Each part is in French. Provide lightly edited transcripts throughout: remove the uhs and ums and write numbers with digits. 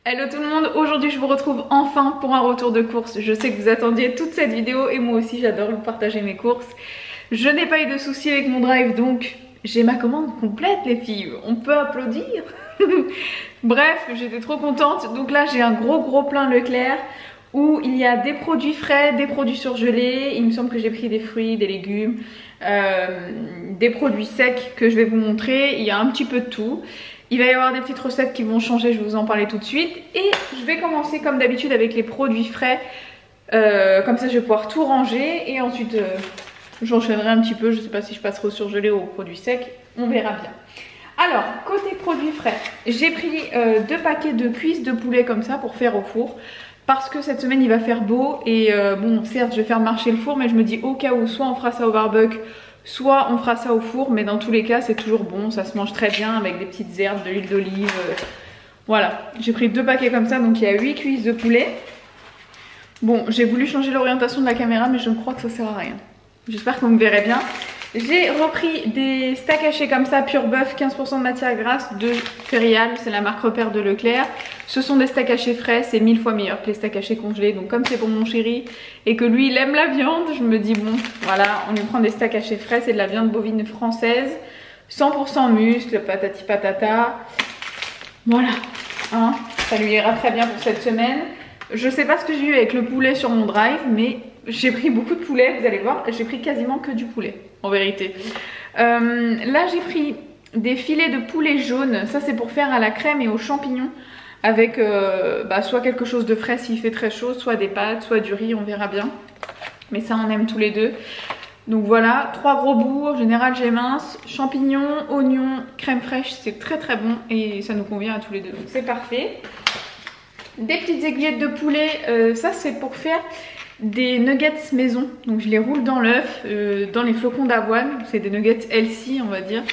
Hello tout le monde, aujourd'hui je vous retrouve enfin pour un retour de course. Je sais que vous attendiez toute cette vidéo et moi aussi j'adore vous partager mes courses. Je n'ai pas eu de soucis avec mon drive donc j'ai ma commande complète les filles, on peut applaudir. Bref, j'étais trop contente, donc là j'ai un gros plein Leclerc où il y a des produits frais, des produits surgelés, il me semble que j'ai pris des fruits, des légumes, des produits secs que je vais vous montrer, il y a un petit peu de tout. Il va y avoir des petites recettes qui vont changer, je vais vous en parler tout de suite. Et je vais commencer comme d'habitude avec les produits frais. Comme ça je vais pouvoir tout ranger. Et ensuite j'enchaînerai un petit peu, je ne sais pas si je passerai au surgelé ou aux produits secs. On verra bien. Alors, côté produits frais, j'ai pris 2 paquets de cuisses de poulet comme ça pour faire au four. Parce que cette semaine il va faire beau. Et bon, certes je vais faire marcher le four, mais je me dis au cas où, soit on fera ça au barbecue, soit on fera ça au four, mais dans tous les cas c'est toujours bon, ça se mange très bien avec des petites herbes, de l'huile d'olive. Voilà, j'ai pris 2 paquets comme ça, donc il y a 8 cuisses de poulet. Bon, j'ai voulu changer l'orientation de la caméra, mais je crois que ça sert à rien. J'espère que vous me verrez bien. J'ai repris des steaks hachés comme ça, pur bœuf, 15% de matière grasse de Ferial, c'est la marque repère de Leclerc. Ce sont des steaks hachés frais, c'est 1000 fois meilleur que les steaks hachés congelés. Donc comme c'est pour mon chéri et que lui il aime la viande, je me dis bon, voilà, on lui prend des steaks hachés frais, c'est de la viande bovine française, 100% muscle, patati patata. Voilà, hein, ça lui ira très bien pour cette semaine. Je sais pas ce que j'ai eu avec le poulet sur mon drive, mais j'ai pris beaucoup de poulet, vous allez voir, j'ai pris quasiment que du poulet, en vérité. Là j'ai pris des filets de poulet jaune, ça c'est pour faire à la crème et aux champignons, avec soit quelque chose de frais s'il fait très chaud, soit des pâtes, soit du riz, on verra bien. Mais ça on aime tous les deux. Donc voilà, 3 gros bouts, en général j'ai mince, champignons, oignons, crème fraîche, c'est très bon et ça nous convient à tous les deux, donc c'est parfait. Des petites aiguillettes de poulet, ça c'est pour faire des nuggets maison, donc je les roule dans l'œuf, dans les flocons d'avoine, c'est des nuggets healthy on va dire,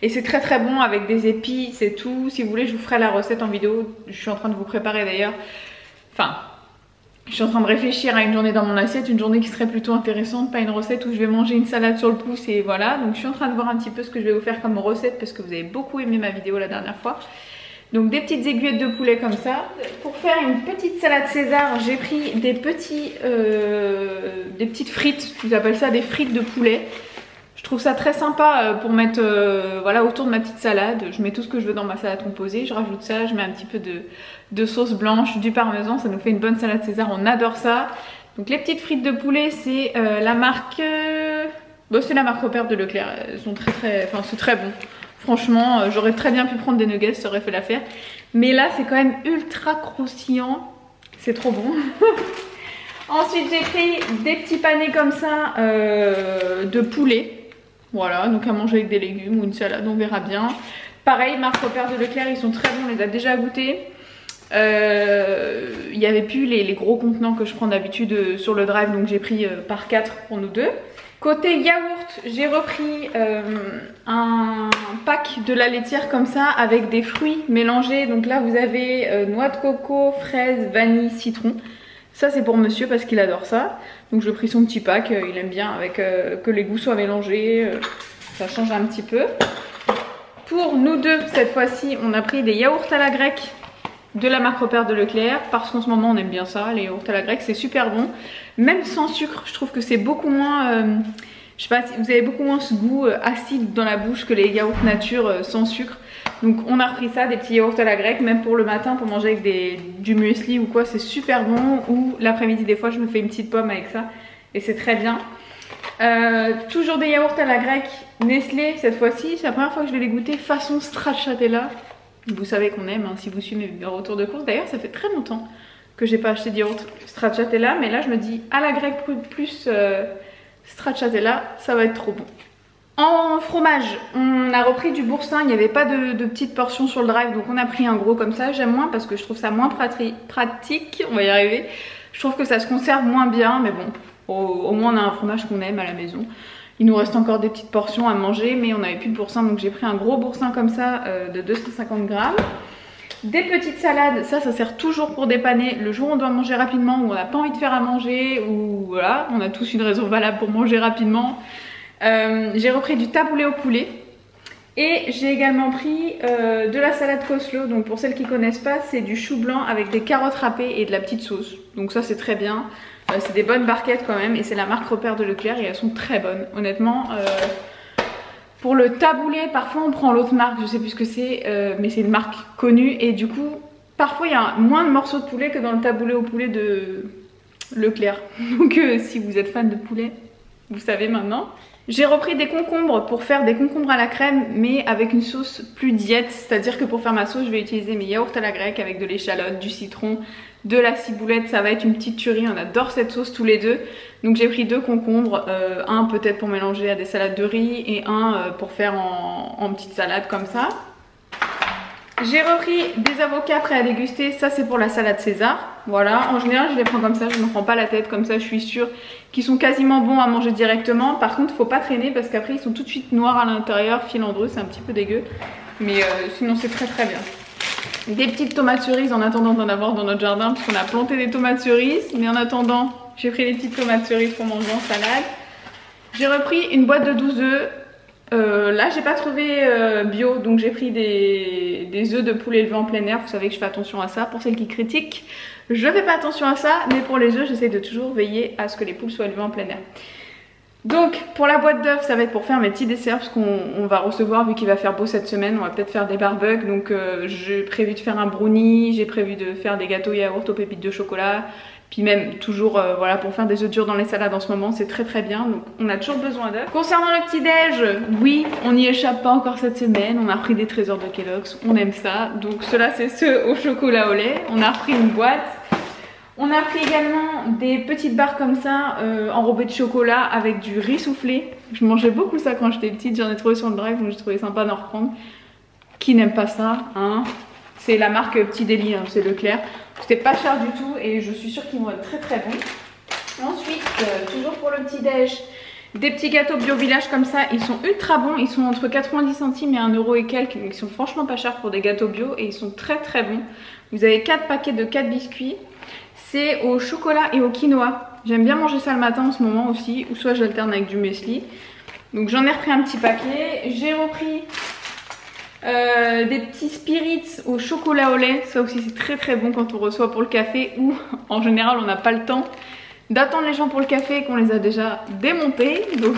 et c'est très bon avec des épices et tout. Si vous voulez je vous ferai la recette en vidéo, je suis en train de vous préparer d'ailleurs, enfin je suis en train de réfléchir à une journée dans mon assiette, une journée qui serait plutôt intéressante, pas une recette où je vais manger une salade sur le pouce et voilà. Donc je suis en train de voir un petit peu ce que je vais vous faire comme recette parce que vous avez beaucoup aimé ma vidéo la dernière fois. Donc des petites aiguillettes de poulet comme ça. Pour faire une petite salade César, j'ai pris des petites frites, je vous appelle ça des frites de poulet. Je trouve ça très sympa pour mettre voilà, autour de ma petite salade. Je mets tout ce que je veux dans ma salade composée, je rajoute ça, je mets un petit peu de sauce blanche, du parmesan, ça nous fait une bonne salade César, on adore ça. Donc les petites frites de poulet, c'est la marque... c'est la marque repère de Leclerc, elles sont enfin c'est très bon. Franchement, j'aurais très bien pu prendre des nuggets, ça aurait fait l'affaire. Mais là, c'est quand même ultra croustillant. C'est trop bon. Ensuite, j'ai pris des petits panés comme ça de poulet. Voilà, donc à manger avec des légumes ou une salade, on verra bien. Pareil, marque repère de Leclerc, ils sont très bons, on les a déjà goûtés. Il n'y avait plus les gros contenants que je prends d'habitude sur le drive, donc j'ai pris par 4 pour nous deux. Côté yaourt, j'ai repris un pack de la laitière comme ça avec des fruits mélangés. Donc là vous avez noix de coco, fraises, vanille, citron. Ça c'est pour monsieur parce qu'il adore ça. Donc j'ai pris son petit pack, il aime bien avec que les goûts soient mélangés. Ça change un petit peu. Pour nous deux, cette fois-ci, on a pris des yaourts à la grecque de la marque repère de Leclerc parce qu'en ce moment on aime bien ça, les yaourts à la grecque, c'est super bon. Même sans sucre, je trouve que c'est beaucoup moins, je sais pas, vous avez beaucoup moins ce goût acide dans la bouche que les yaourts nature sans sucre. Donc on a repris ça, des petits yaourts à la grecque, même pour le matin pour manger avec du muesli ou quoi, c'est super bon. Ou l'après-midi des fois je me fais une petite pomme avec ça et c'est très bien. Toujours des yaourts à la grecque Nestlé cette fois-ci, c'est la première fois que je vais les goûter façon stracciatella. Vous savez qu'on aime, hein, si vous suivez mes retours de course. D'ailleurs, ça fait très longtemps que j'ai pas acheté de yaourt stracciatella. Mais là, je me dis à la grecque plus stracciatella, ça va être trop bon. En fromage, on a repris du boursin. Il n'y avait pas de petites portions sur le drive. Donc on a pris un gros comme ça. J'aime moins parce que je trouve ça moins pratique. On va y arriver. Je trouve que ça se conserve moins bien. Mais bon, au moins on a un fromage qu'on aime à la maison. Il nous reste encore des petites portions à manger, mais on n'avait plus de boursin, donc j'ai pris un gros boursin comme ça de 250 grammes. Des petites salades, ça sert toujours pour dépanner le jour où on doit manger rapidement, où on n'a pas envie de faire à manger, ou voilà, on a tous une raison valable pour manger rapidement. J'ai repris du taboulé au poulet Et j'ai également pris de la salade coleslaw. Donc pour celles qui connaissent pas, c'est du chou blanc avec des carottes râpées et de la petite sauce. Donc ça c'est très bien. C'est des bonnes barquettes quand même et c'est la marque Repère de Leclerc et elles sont très bonnes. Honnêtement, pour le taboulé, parfois on prend l'autre marque, je sais plus ce que c'est, mais c'est une marque connue et du coup, parfois il y a moins de morceaux de poulet que dans le taboulé au poulet de Leclerc. Donc si vous êtes fan de poulet, vous savez maintenant. J'ai repris des concombres pour faire des concombres à la crème mais avec une sauce plus diète, c'est-à-dire que pour faire ma sauce je vais utiliser mes yaourts à la grecque avec de l'échalote, du citron, de la ciboulette, ça va être une petite tuerie, on adore cette sauce tous les deux. Donc j'ai pris 2 concombres, un peut-être pour mélanger à des salades de riz et un pour faire en petite salade comme ça. J'ai repris des avocats prêts à déguster, ça c'est pour la salade César. Voilà, en général je les prends comme ça, je ne me prends pas la tête, comme ça je suis sûre qu'ils sont quasiment bons à manger directement. Par contre faut pas traîner parce qu'après ils sont tout de suite noirs à l'intérieur, filandreux, c'est un petit peu dégueu. Mais sinon c'est très très bien. Des petites tomates cerises en attendant d'en avoir dans notre jardin parce qu'on a planté des tomates cerises. Mais en attendant j'ai pris des petites tomates cerises pour manger en salade. J'ai repris une boîte de 12 œufs. Là j'ai pas trouvé bio donc j'ai pris des œufs de poulet élevés en plein air. Vous savez que je fais attention à ça. Pour celles qui critiquent, je fais pas attention à ça, mais pour les œufs j'essaie de toujours veiller à ce que les poules soient élevées en plein air. Donc pour la boîte d'œufs ça va être pour faire mes petits desserts parce qu'on va recevoir, vu qu'il va faire beau cette semaine, on va peut-être faire des barbecues. Donc j'ai prévu de faire un brownie, j'ai prévu de faire des gâteaux yaourt aux pépites de chocolat. Puis même toujours voilà, pour faire des œufs durs dans les salades en ce moment c'est très très bien. Donc on a toujours besoin d'œufs. Concernant le petit déj, oui on n'y échappe pas encore cette semaine. On a pris des trésors de Kellogg's, on aime ça. Donc ceux-là c'est ceux au chocolat au lait. On a repris une boîte. On a pris également des petites barres comme ça enrobées de chocolat avec du riz soufflé. Je mangeais beaucoup ça quand j'étais petite, j'en ai trouvé sur le drive donc j'ai trouvé sympa d'en reprendre. Qui n'aime pas ça hein? C'est la marque Petit Délit, hein, c'est Leclerc. C'était pas cher du tout et je suis sûre qu'ils vont être très très bons. Ensuite, toujours pour le petit déj, des petits gâteaux Bio Village comme ça. Ils sont ultra bons, ils sont entre 90 centimes et 1 euro et quelques. Donc ils sont franchement pas chers pour des gâteaux bio et ils sont très très bons. Vous avez 4 paquets de 4 biscuits. C'est au chocolat et au quinoa. J'aime bien manger ça le matin en ce moment aussi, ou soit j'alterne avec du muesli. Donc j'en ai repris un petit paquet. J'ai repris des petits spirits au chocolat au lait. Ça aussi c'est très très bon quand on reçoit pour le café ou en général on n'a pas le temps d'attendre les gens pour le café et qu'on les a déjà démontés. Donc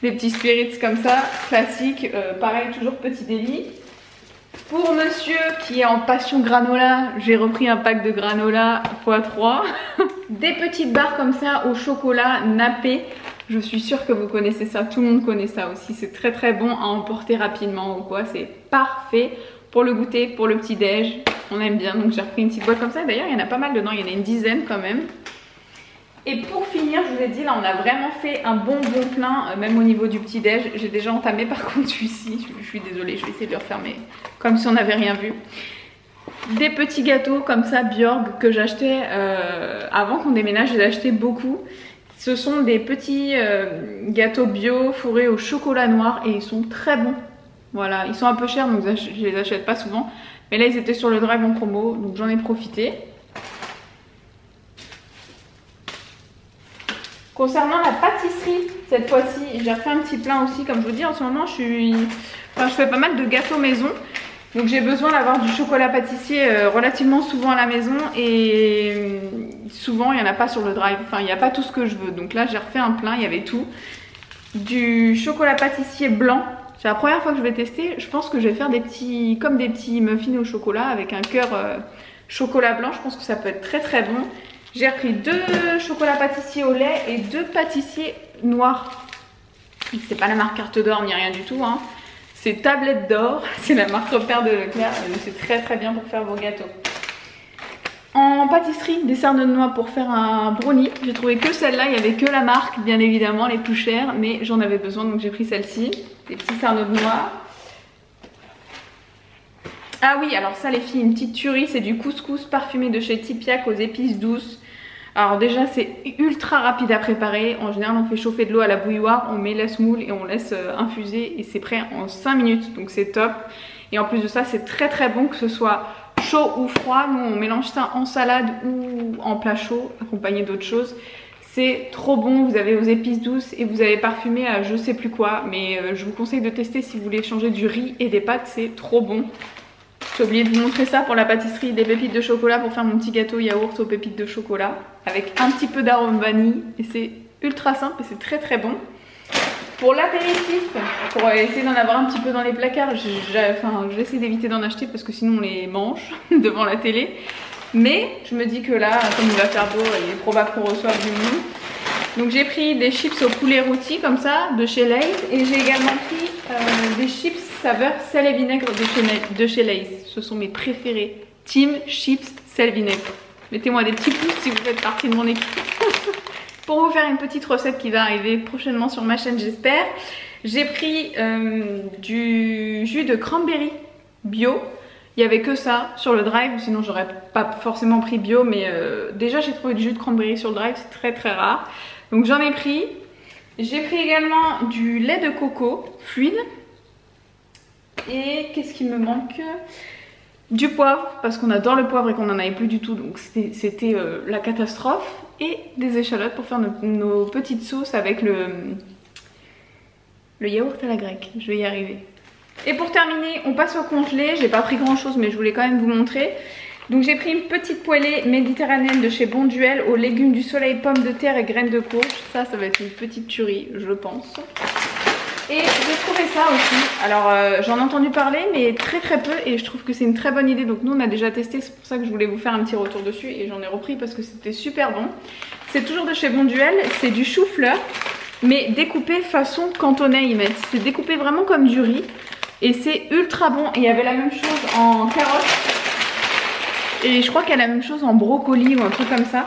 des petits spirits comme ça, classiques, pareil toujours Petit Délit. Pour monsieur qui est en passion granola, j'ai repris un pack de granola x3. Des petites barres comme ça au chocolat nappé. Je suis sûre que vous connaissez ça, tout le monde connaît ça aussi. C'est très très bon à emporter rapidement ou quoi. C'est parfait pour le goûter, pour le petit déj. On aime bien, donc j'ai repris une petite boîte comme ça. D'ailleurs, il y en a pas mal dedans, il y en a une dizaine quand même. Et pour finir, je vous ai dit, là on a vraiment fait un bon plein, même au niveau du petit déj. J'ai déjà entamé par contre celui-ci, je suis désolée, je vais essayer de le refermer comme si on n'avait rien vu. Des petits gâteaux comme ça, Björg, que j'achetais avant qu'on déménage, j'ai acheté beaucoup. Ce sont des petits gâteaux bio fourrés au chocolat noir et ils sont très bons. Voilà, ils sont un peu chers donc je les achète pas souvent. Mais là ils étaient sur le drive en promo donc j'en ai profité. Concernant la pâtisserie, cette fois-ci, j'ai refait un petit plein aussi. Comme je vous dis, en ce moment, je fais pas mal de gâteaux maison. Donc j'ai besoin d'avoir du chocolat pâtissier relativement souvent à la maison. Et souvent, il n'y en a pas sur le drive. Enfin, il n'y a pas tout ce que je veux. Donc là, j'ai refait un plein, il y avait tout. Du chocolat pâtissier blanc. C'est la première fois que je vais tester. Je pense que je vais faire des petits muffins au chocolat avec un cœur chocolat blanc. Je pense que ça peut être très très bon. J'ai repris 2 chocolats pâtissiers au lait et 2 pâtissiers noirs. C'est pas la marque Carte d'Or ni rien du tout, hein. C'est Tablette d'Or, c'est la marque Repère de Leclerc. C'est très très bien pour faire vos gâteaux. En pâtisserie, des sardes de noix pour faire un brownie. J'ai trouvé que celle-là, il n'y avait que la marque, bien évidemment, les plus chères, mais j'en avais besoin donc j'ai pris celle-ci. Des petits sardes de noix. Ah oui, alors ça les filles, une petite tuerie, c'est du couscous parfumé de chez Tipiak aux épices douces. Alors déjà c'est ultra rapide à préparer. En général on fait chauffer de l'eau à la bouilloire, on met la semoule et on laisse infuser et c'est prêt en 5 minutes, donc c'est top. Et en plus de ça c'est très très bon que ce soit chaud ou froid. Nous on mélange ça en salade ou en plat chaud accompagné d'autres choses. C'est trop bon, vous avez vos épices douces et vous avez parfumé à je sais plus quoi. Mais je vous conseille de tester si vous voulez changer du riz et des pâtes, c'est trop bon. J'ai oublié de vous montrer ça pour la pâtisserie, des pépites de chocolat pour faire mon petit gâteau yaourt aux pépites de chocolat. Avec un petit peu d'arôme vanille et c'est ultra simple et c'est très très bon. Pour l'apéritif, pour essayer d'en avoir un petit peu dans les placards, j'essaie d'éviter d'en acheter parce que sinon on les mange devant la télé. Mais je me dis que là, comme il va faire beau, il est probable qu'on reçoive du monde. Donc j'ai pris des chips au poulet rôti comme ça, de chez Lay's. Et j'ai également pris des chips saveur sel et vinaigre de chez Lay's. Ce sont mes préférés. Team Chips Sel Vinaigre. Mettez-moi des petits pouces si vous faites partie de mon équipe. Pour vous faire une petite recette qui va arriver prochainement sur ma chaîne, j'espère. J'ai pris du jus de cranberry bio. Il n'y avait que ça sur le drive, sinon j'aurais pas forcément pris bio, mais déjà j'ai trouvé du jus de cranberry sur le drive, c'est très très rare. Donc j'en ai pris. J'ai pris également du lait de coco fluide. Et qu'est-ce qui me manque? Du poivre, parce qu'on adore le poivre et qu'on n'en avait plus du tout, donc c'était la catastrophe. Et des échalotes pour faire nos petites sauces avec le yaourt à la grecque. Je vais y arriver. Et pour terminer, on passe au congelé. J'ai pas pris grand chose mais je voulais quand même vous montrer. Donc j'ai pris une petite poêlée méditerranéenne de chez Bonduelle aux légumes du soleil, pommes de terre et graines de courge. Ça va être une petite tuerie, je pense. Et j'ai trouvé ça aussi. Alors j'en ai entendu parler mais très très peu et je trouve que c'est une très bonne idée. Donc nous on a déjà testé, c'est pour ça que je voulais vous faire un petit retour dessus et j'en ai repris parce que c'était super bon. C'est toujours de chez Bonduelle, c'est du chou-fleur mais découpé façon cantonais ils mettent. C'est découpé vraiment comme du riz. Et c'est ultra bon. Il y avait la même chose en carotte. Et je crois qu'il y a la même chose en brocoli ou un truc comme ça.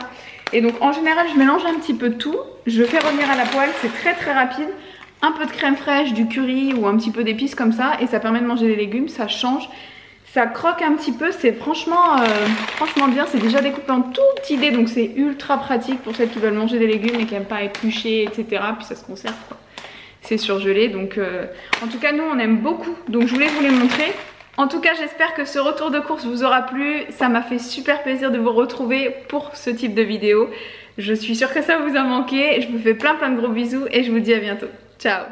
Et donc en général je mélange un petit peu de tout. Je fais revenir à la poêle, c'est très très rapide. Un peu de crème fraîche, du curry ou un petit peu d'épices comme ça. Et ça permet de manger les légumes, ça change. Ça croque un petit peu, c'est franchement bien. C'est déjà découpé en tout petit dés. Donc c'est ultra pratique pour celles qui veulent manger des légumes et qui n'aiment pas éplucher, etc. Puis ça se conserve quoi. C'est surgelé, donc en tout cas nous on aime beaucoup, donc je voulais vous les montrer. En tout cas j'espère que ce retour de course vous aura plu, ça m'a fait super plaisir de vous retrouver pour ce type de vidéo. Je suis sûre que ça vous a manqué, je vous fais plein de gros bisous et je vous dis à bientôt. Ciao.